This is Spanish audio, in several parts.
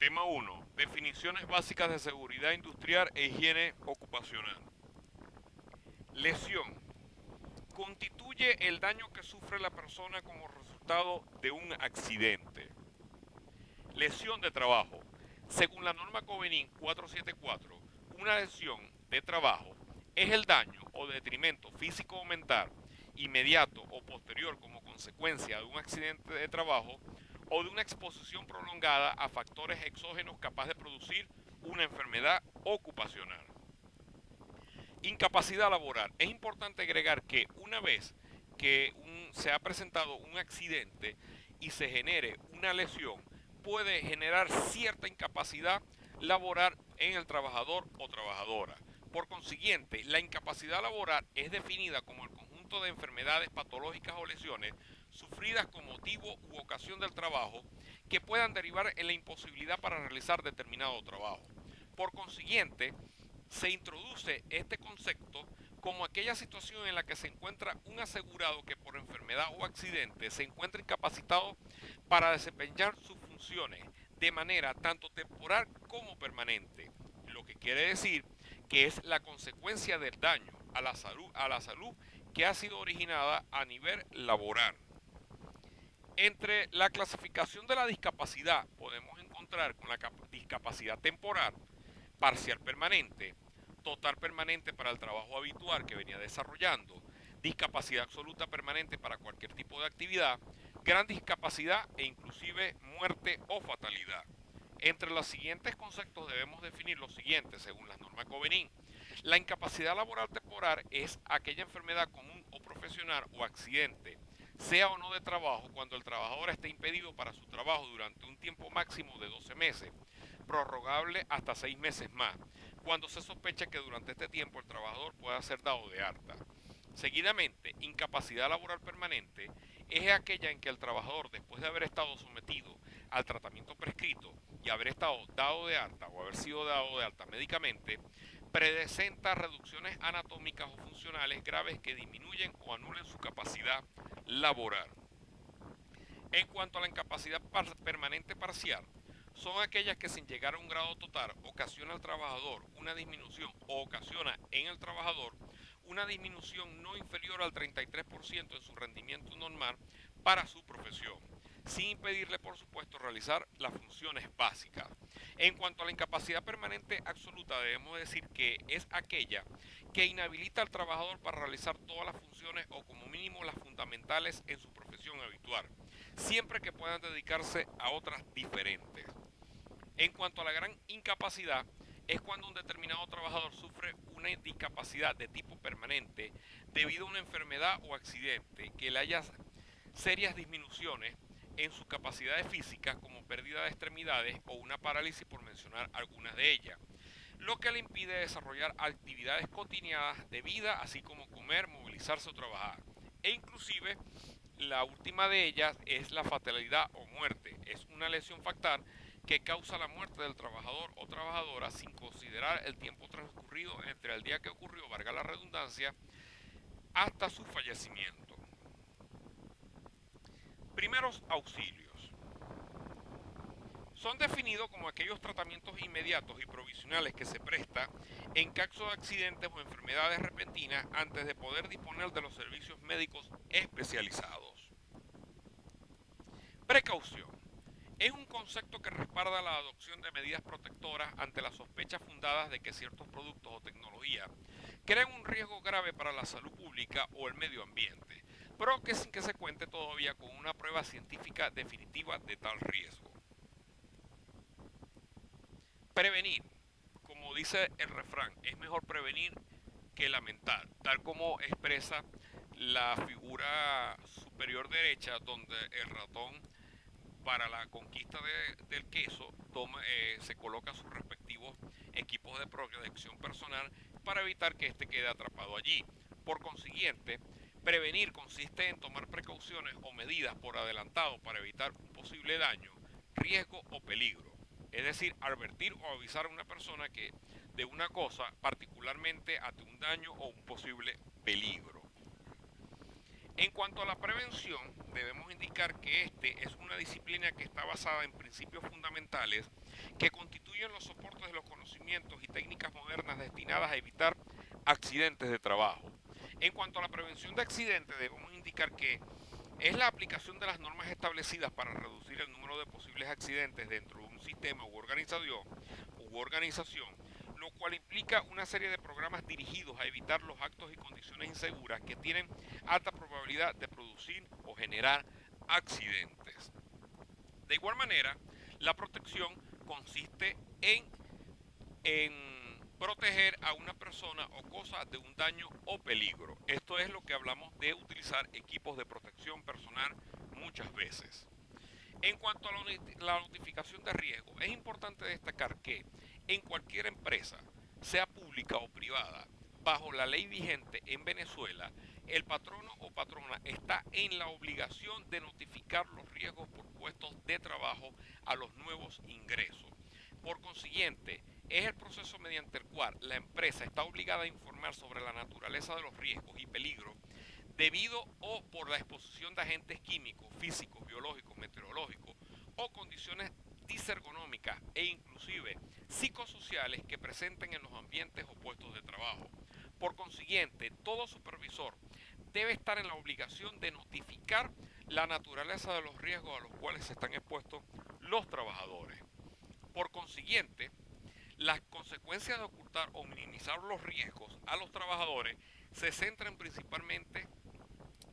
Tema 1. Definiciones básicas de seguridad industrial e higiene ocupacional. Lesión. Constituye el daño que sufre la persona como resultado de un accidente. Lesión de trabajo. Según la norma Covenin 474, una lesión de trabajo es el daño o detrimento físico o mental inmediato o posterior como consecuencia de un accidente de trabajo o de una exposición prolongada a factores exógenos capaz de producir una enfermedad ocupacional. Incapacidad laboral. Es importante agregar que una vez que se ha presentado un accidente y se genere una lesión, puede generar cierta incapacidad laboral en el trabajador o trabajadora. Por consiguiente, la incapacidad laboral es definida como el conjunto de enfermedades patológicas o lesiones sufridas con motivo u ocasión del trabajo que puedan derivar en la imposibilidad para realizar determinado trabajo. Por consiguiente, se introduce este concepto como aquella situación en la que se encuentra un asegurado que por enfermedad o accidente se encuentra incapacitado para desempeñar sus funciones de manera tanto temporal como permanente, lo que quiere decir que es la consecuencia del daño a la salud que ha sido originada a nivel laboral. Entre la clasificación de la discapacidad podemos encontrar con la discapacidad temporal, parcial permanente, total permanente para el trabajo habitual que venía desarrollando, discapacidad absoluta permanente para cualquier tipo de actividad, gran discapacidad e inclusive muerte o fatalidad. Entre los siguientes conceptos debemos definir los siguientes según las normas Covenin. La incapacidad laboral temporal es aquella enfermedad común o profesional o accidente, sea o no de trabajo, cuando el trabajador esté impedido para su trabajo durante un tiempo máximo de 12 meses, prorrogable hasta 6 meses más, cuando se sospecha que durante este tiempo el trabajador pueda ser dado de alta. Seguidamente, incapacidad laboral permanente es aquella en que el trabajador, después de haber estado sometido al tratamiento prescrito y haber estado dado de alta o haber sido dado de alta médicamente, presenta reducciones anatómicas o funcionales graves que disminuyen o anulen su capacidad laboral. En cuanto a la incapacidad permanente parcial, son aquellas que sin llegar a un grado total ocasiona al trabajador una disminución o ocasiona en el trabajador una disminución no inferior al 33% en su rendimiento normal para su profesión, sin impedirle por supuesto realizar las funciones básicas. En cuanto a la incapacidad permanente absoluta, debemos decir que es aquella que inhabilita al trabajador para realizar todas las funciones o como mínimo las fundamentales en su profesión habitual, siempre que puedan dedicarse a otras diferentes. En cuanto a la gran incapacidad, es cuando un determinado trabajador sufre una discapacidad de tipo permanente debido a una enfermedad o accidente que le haya serias disminuciones en sus capacidades físicas como pérdida de extremidades o una parálisis por mencionar algunas de ellas, lo que le impide desarrollar actividades cotidianas de vida así como comer, movilizarse o trabajar. E inclusive la última de ellas es la fatalidad o muerte. Es una lesión fatal que causa la muerte del trabajador o trabajadora sin considerar el tiempo transcurrido entre el día que ocurrió, valga la redundancia, hasta su fallecimiento. Primeros auxilios. Son definidos como aquellos tratamientos inmediatos y provisionales que se presta en caso de accidentes o enfermedades repentinas antes de poder disponer de los servicios médicos especializados. Precaución. Es un concepto que respalda la adopción de medidas protectoras ante las sospechas fundadas de que ciertos productos o tecnologías crean un riesgo grave para la salud pública o el medio ambiente, pero que sin que se cuente todavía con una prueba científica definitiva de tal riesgo. Prevenir. Como dice el refrán, es mejor prevenir que lamentar, tal como expresa la figura superior derecha donde el ratón para la conquista del queso se coloca sus respectivos equipos de protección personal para evitar que éste quede atrapado allí. Por consiguiente, prevenir consiste en tomar precauciones o medidas por adelantado para evitar un posible daño, riesgo o peligro. Es decir, advertir o avisar a una persona que de una cosa, particularmente ante un daño o un posible peligro. En cuanto a la prevención, debemos indicar que este es una disciplina que está basada en principios fundamentales que constituyen los soportes de los conocimientos y técnicas modernas destinadas a evitar accidentes de trabajo. En cuanto a la prevención de accidentes, debemos indicar que es la aplicación de las normas establecidas para reducir el número de posibles accidentes dentro de un sistema u organización, lo cual implica una serie de programas dirigidos a evitar los actos y condiciones inseguras que tienen alta probabilidad de producir o generar accidentes. De igual manera, la protección consiste en proteger a una persona o cosa de un daño o peligro. Esto es lo que hablamos de utilizar equipos de protección personal muchas veces. En cuanto a la notificación de riesgo, es importante destacar que en cualquier empresa, sea pública o privada, bajo la ley vigente en Venezuela, el patrono o patrona está en la obligación de notificar los riesgos por puestos de trabajo a los nuevos ingresos. Por consiguiente, es el proceso mediante el cual la empresa está obligada a informar sobre la naturaleza de los riesgos y peligros debido o por la exposición de agentes químicos, físicos, biológicos, meteorológicos o condiciones disergonómicas e inclusive psicosociales que presenten en los ambientes o puestos de trabajo. Por consiguiente, todo supervisor debe estar en la obligación de notificar la naturaleza de los riesgos a los cuales se están expuestos los trabajadores. Por consiguiente, las consecuencias de ocultar o minimizar los riesgos a los trabajadores se centran principalmente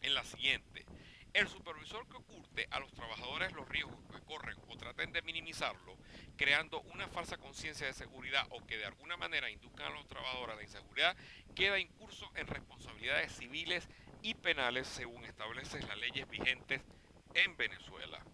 en la siguiente. El supervisor que oculte a los trabajadores los riesgos que corren o traten de minimizarlo, creando una falsa conciencia de seguridad o que de alguna manera induzcan a los trabajadores a la inseguridad, queda incurso en responsabilidades civiles y penales según establecen las leyes vigentes en Venezuela.